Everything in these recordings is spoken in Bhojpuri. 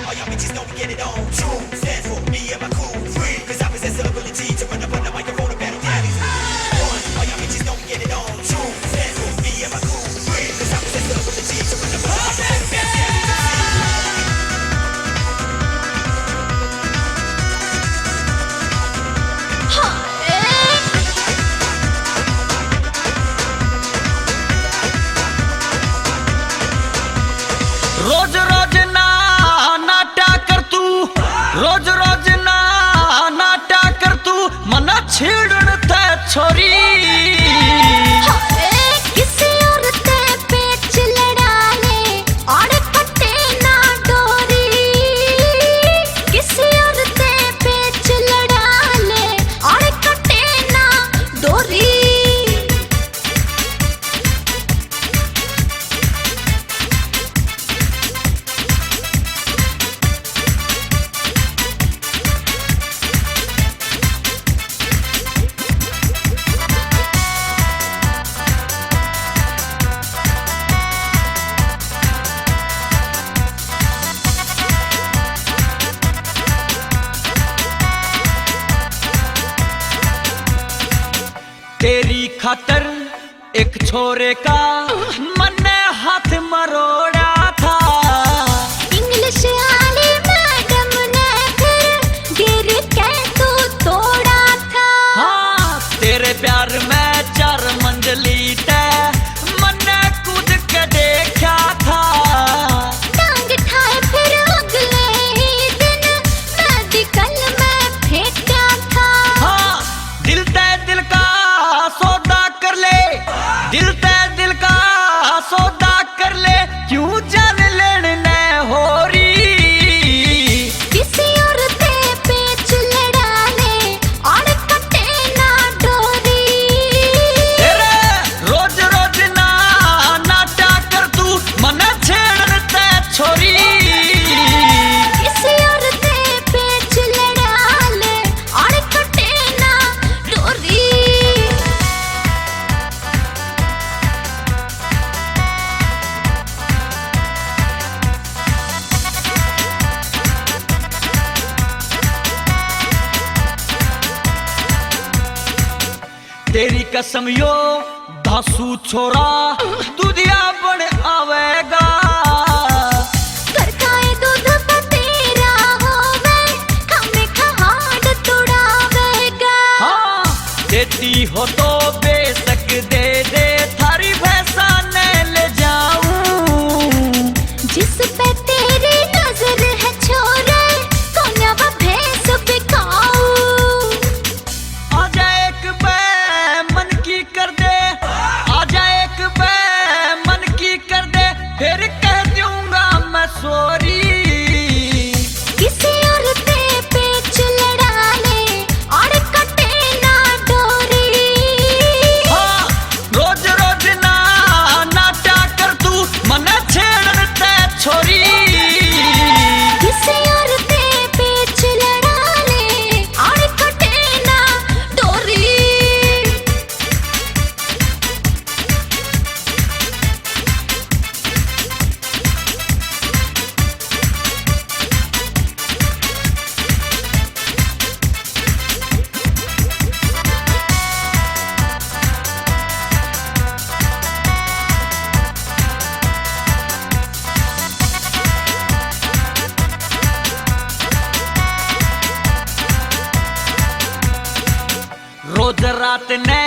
All y'all bitches know we get it on. True stands for me and my crew. Free, cause I possess the ability to run up on the microphone and battle daddies. One, all y'all bitches know we get it on. True stands for me and my crew. Free, cause I possess the ability to run up on the microphone and battle daddies. रोज रोज ना नाटा कर तू, रोज रोज ना नाटा कर तू, मना छेड़न ते छोरी। किसी और ते पेच लड़ा ले और कटे ना डोरी, किसी और ते पेच लड़ा ले और कटे ना डोरी। तेरी खातर एक छोरे का मन्ने हाथ मरोड़ा था। इंग्लिश वाली मैडम ने फिर गिर के तू तोड़ा था। हाँ तेरे प्यार में 4 मंजिली ते मन्ने कूद के देखा था। टांग ठाए फिर अगले ही दिन मेडिकल में फेंका था। हाँ दिल ते दिल का सौदा कर ले, दिल ते दिल का सौदा कर ले, क्यों जान लेने हो रही। किसी और ते पेच लड़ा ले और कटे ना डोरी। तेरे रोज रोज ना नाटा कर तू, मन छेड़न ते छोरी। किसी और ते पेच लड़ा ले और कटे ना डोरी। तेरी कसम यो धासू छोरा दुधिया बन आवेगा। घर खाए दूध पे तेरा होवे, खाने खाड़ तुड़ावेगा। हाँ देती हो तो बेशक दे दे, थारी भैंसा ने ले जाऊं। जिस पे तेरी नजर है छोरे, कोन्या वा भैंस बिकाऊ। आजा एक बे मन की कर दे, आजा एक बे मन की कर दे, फिर कह दूंगा मैं सॉरी। किसी और ते पेच लड़ा ले और कटे ना डोरी। हाँ रोज रोज ना नाटा कर तू, मन छेड़न ते छोरी। किसी और ते पेच लड़ा ले और कटे ना डोरी। रोज रात ने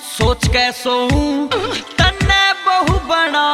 सोच के सोऊं, तन्ने बहु बना